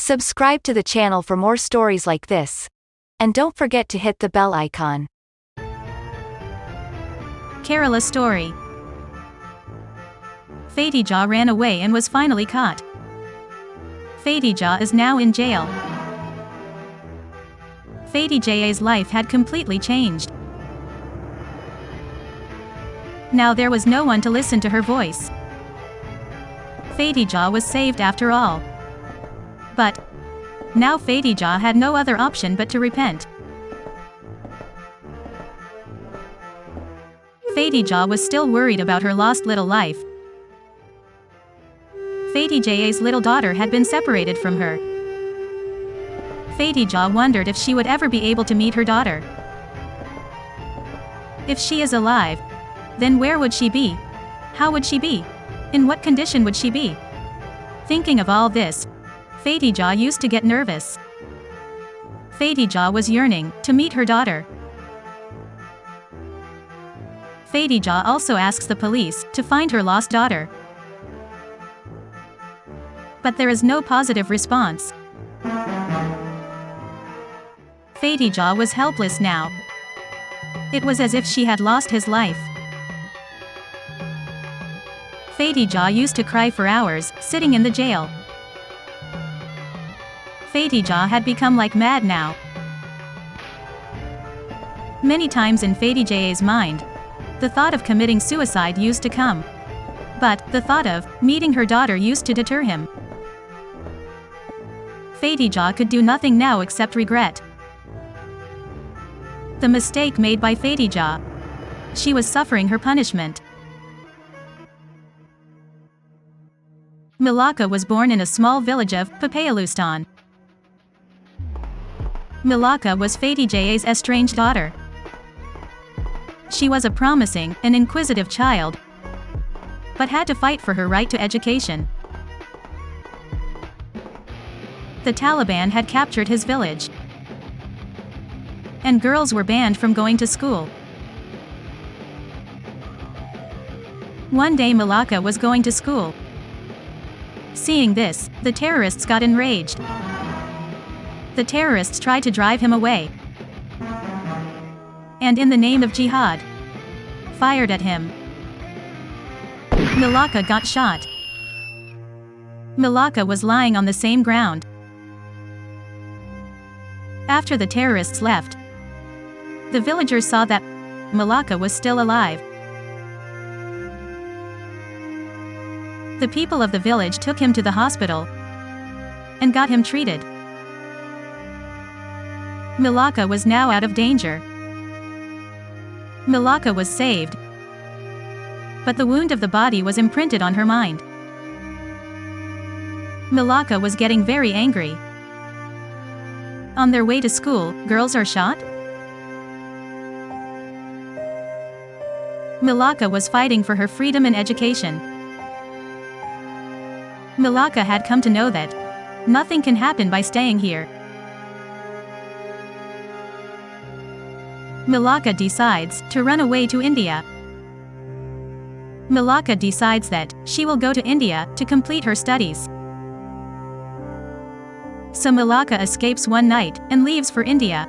Subscribe to the channel for more stories like this. And don't forget to hit the bell icon. Kerala story. Fatija ran away and was finally caught. Fatija is now in jail. Fatija's life had completely changed. Now there was no one to listen to her voice. Fatija was saved after all. But now Fatija had no other option but to repent. Fatija was still worried about her lost little life. Fatija's little daughter had been separated from her. Fatija wondered if she would ever be able to meet her daughter. If she is alive, then where would she be? How would she be? In what condition would she be? Thinking of all this, Fatija used to get nervous. Fatija was yearning to meet her daughter. Fatija also asks the police to find her lost daughter. But there is no positive response. Fatija was helpless now. It was as if she had lost his life. Fatija used to cry for hours, sitting in the jail. Fatija had become like mad now. Many times in Fatija's mind, the thought of committing suicide used to come. But the thought of meeting her daughter used to deter him. Fatija could do nothing now except regret the mistake made by Fatija. She was suffering her punishment. Malaka was born in a small village of Papayalustan. Malaka was Fatija's estranged daughter. She was a promising and inquisitive child, but had to fight for her right to education. The Taliban had captured his village, and girls were banned from going to school. One day Malaka was going to school. Seeing this, the terrorists got enraged. The terrorists tried to drive him away, and in the name of jihad, fired at him. Malaka got shot. Malaka was lying on the same ground. After the terrorists left, the villagers saw that Malaka was still alive. The people of the village took him to the hospital and got him treated. Malaka was now out of danger. Malaka was saved, but the wound of the body was imprinted on her mind. Malaka was getting very angry. On their way to school, girls are shot? Malaka was fighting for her freedom and education. Malaka had come to know that nothing can happen by staying here. Malaka decides to run away to India. Malaka decides that she will go to India to complete her studies. So Malaka escapes one night and leaves for India.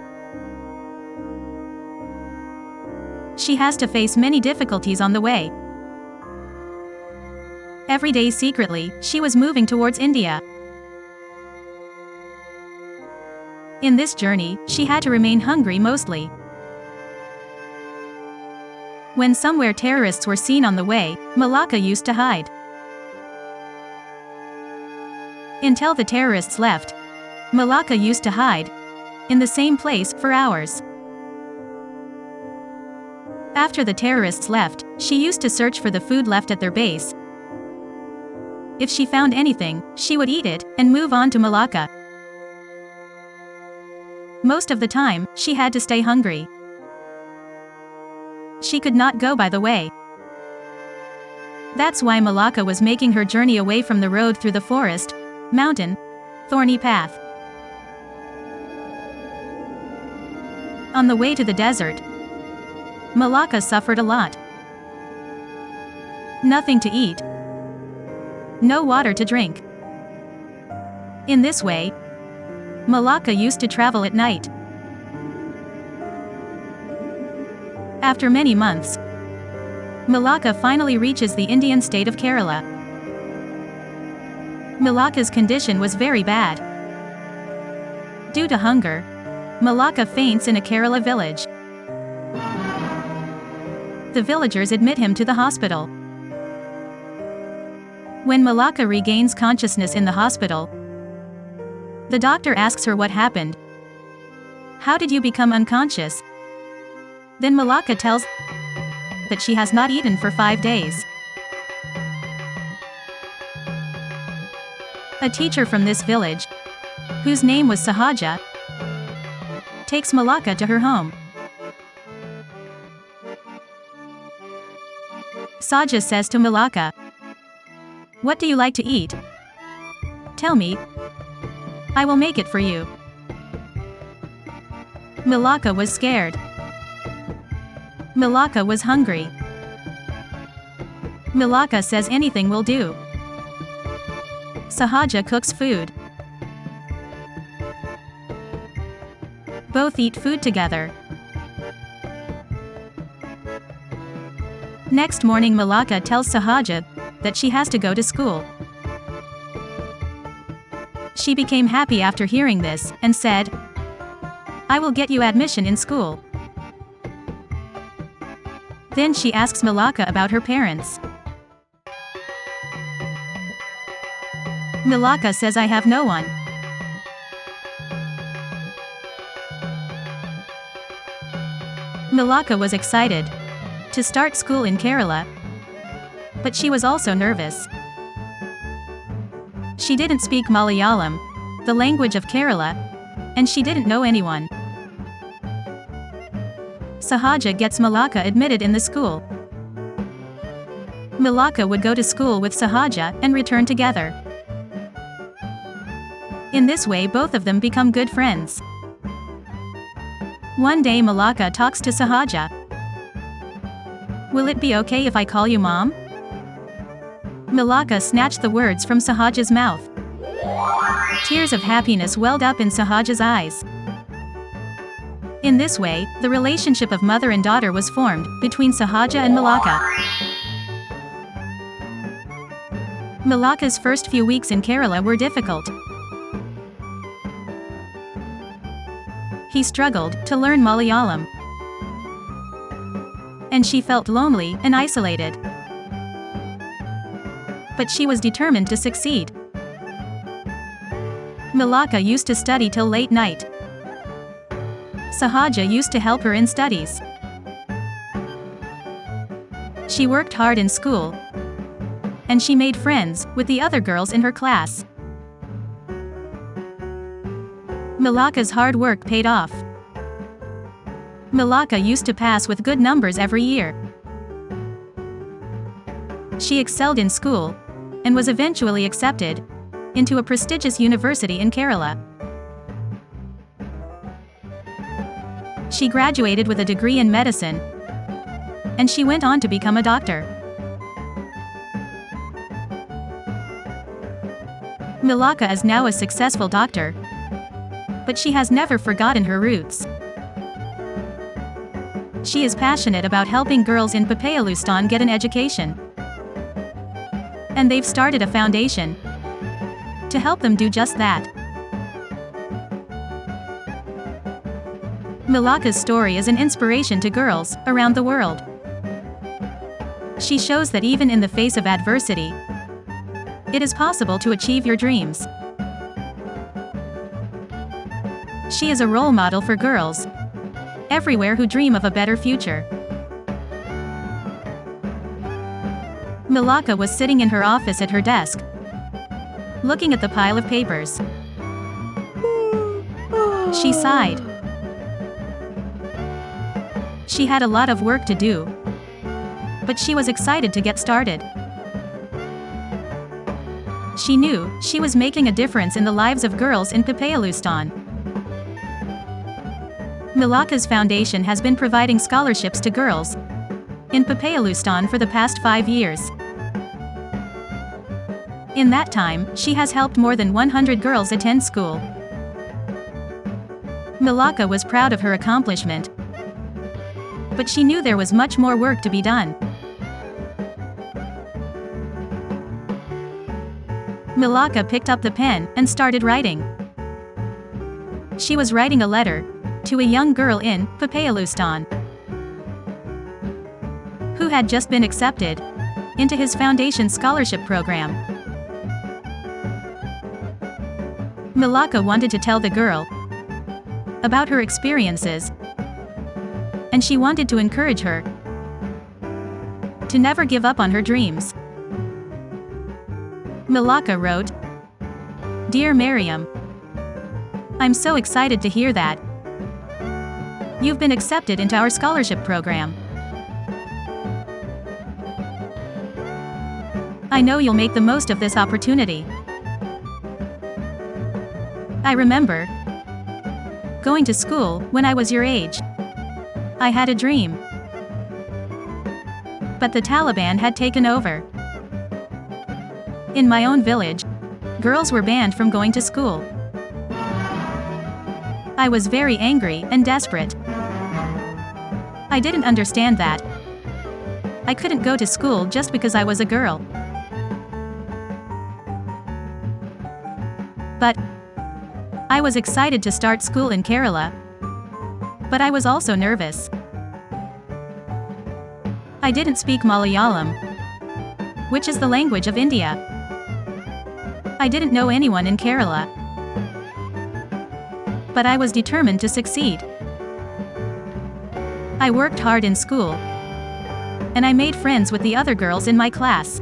She has to face many difficulties on the way. Every day secretly, she was moving towards India. In this journey, she had to remain hungry mostly. When somewhere terrorists were seen on the way, Malaka used to hide. Until the terrorists left, Malaka used to hide in the same place for hours. After the terrorists left, she used to search for the food left at their base. If she found anything, she would eat it and move on to Malaka. Most of the time, she had to stay hungry. She could not go by the way. That's why Malaka was making her journey away from the road through the forest, mountain, thorny path. On the way to the desert, Malaka suffered a lot. Nothing to eat, no water to drink. In this way, Malaka used to travel at night. After many months, Malaka finally reaches the Indian state of Kerala. Malaka's condition was very bad. Due to hunger, Malaka faints in a Kerala village. The villagers admit him to the hospital. When Malaka regains consciousness in the hospital, the doctor asks her what happened. How did you become unconscious? Then Malaka tells that she has not eaten for 5 days. A teacher from this village, whose name was Sahaja, takes Malaka to her home. Sahaja says to Malaka, "What do you like to eat? Tell me. I will make it for you." Malaka was scared. Malaka was hungry. Malaka says anything will do. Sahaja cooks food. Both eat food together. Next morning, Malaka tells Sahaja that she has to go to school. She became happy after hearing this and said, "I will get you admission in school." Then she asks Malaka about her parents. Malaka says, "I have no one." Malaka was excited to start school in Kerala, but she was also nervous. She didn't speak Malayalam, the language of Kerala, and she didn't know anyone. Sahaja gets Malaka admitted in the school. Malaka would go to school with Sahaja and return together. In this way, both of them become good friends. One day, Malaka talks to Sahaja. "Will it be okay if I call you Mom?" Malaka snatched the words from Sahaja's mouth. Tears of happiness welled up in Sahaja's eyes. In this way, the relationship of mother and daughter was formed between Sahaja and Malaka. Malaka's first few weeks in Kerala were difficult. He struggled to learn Malayalam, and she felt lonely and isolated. But she was determined to succeed. Malaka used to study till late night. Sahaja used to help her in studies. She worked hard in school, and she made friends with the other girls in her class. Malaka's hard work paid off. Malaka used to pass with good numbers every year. She excelled in school and was eventually accepted into a prestigious university in Kerala. She graduated with a degree in medicine, and she went on to become a doctor. Malaka is now a successful doctor, but she has never forgotten her roots. She is passionate about helping girls in Papayalustan get an education. And they've started a foundation to help them do just that. Malaka's story is an inspiration to girls around the world. She shows that even in the face of adversity, it is possible to achieve your dreams. She is a role model for girls everywhere who dream of a better future. Malaka was sitting in her office at her desk, looking at the pile of papers. She sighed. She had a lot of work to do, but she was excited to get started. She knew she was making a difference in the lives of girls in Papayalustan. Malaka's foundation has been providing scholarships to girls in Papayalustan for the past 5 years. In that time, she has helped more than 100 girls attend school. Malaka was proud of her accomplishment, but she knew there was much more work to be done. Malaka picked up the pen and started writing. She was writing a letter to a young girl in Papayalistan who had just been accepted into his foundation scholarship program. Malaka wanted to tell the girl about her experiences, and she wanted to encourage her to never give up on her dreams. Malaka wrote, "Dear Miriam, I'm so excited to hear that you've been accepted into our scholarship program. I know you'll make the most of this opportunity. I remember going to school when I was your age. I had a dream, but the Taliban had taken over. In my own village, girls were banned from going to school. I was very angry and desperate. I didn't understand that I couldn't go to school just because I was a girl. But I was excited to start school in Kerala, but I was also nervous. I didn't speak Malayalam, which is the language of India. I didn't know anyone in Kerala, but I was determined to succeed. I worked hard in school, and I made friends with the other girls in my class.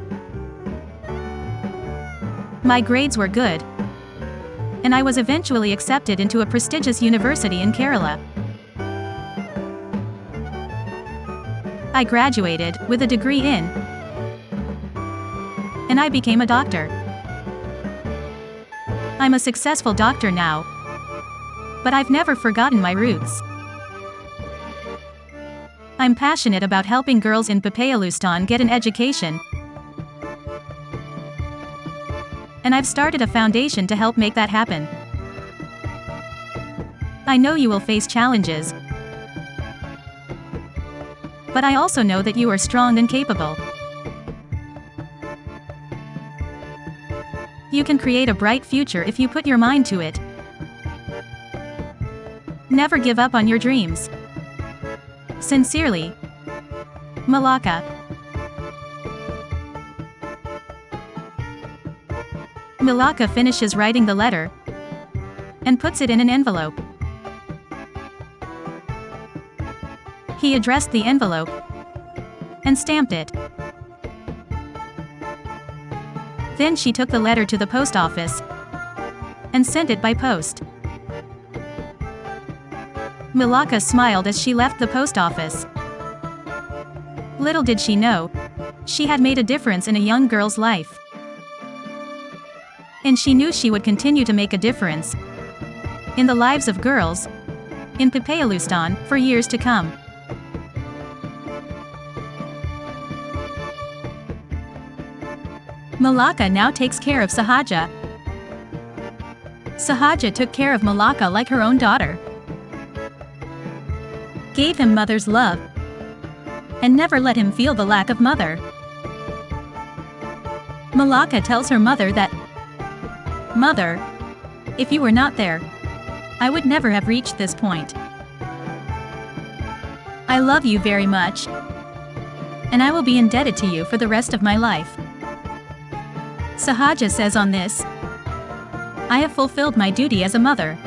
My grades were good, and I was eventually accepted into a prestigious university in Kerala. I graduated with a degree in, and I became a doctor. I'm a successful doctor now, but I've never forgotten my roots. I'm passionate about helping girls in Papayalistan get an education, and I've started a foundation to help make that happen. I know you will face challenges, but I also know that you are strong and capable. You can create a bright future if you put your mind to it. Never give up on your dreams. Sincerely, Malaka." Malaka finishes writing the letter and puts it in an envelope. He addressed the envelope and stamped it. Then she took the letter to the post office and sent it by post. Malaka smiled as she left the post office. Little did she know, she had made a difference in a young girl's life. And she knew she would continue to make a difference in the lives of girls in Papayalistan for years to come. Malaka now takes care of Sahaja. Sahaja took care of Malaka like her own daughter, gave him mother's love, and never let him feel the lack of mother. Malaka tells her mother that, "Mother, if you were not there, I would never have reached this point. I love you very much, and I will be indebted to you for the rest of my life." Sahaja says on this, "I have fulfilled my duty as a mother.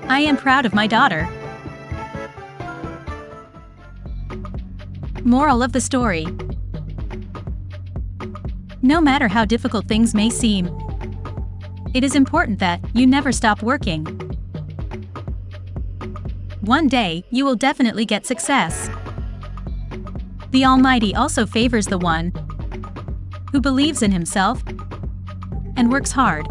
I am proud of my daughter." Moral of the story: no matter how difficult things may seem, it is important that you never stop working. One day, you will definitely get success. The Almighty also favors the one who believes in himself and works hard.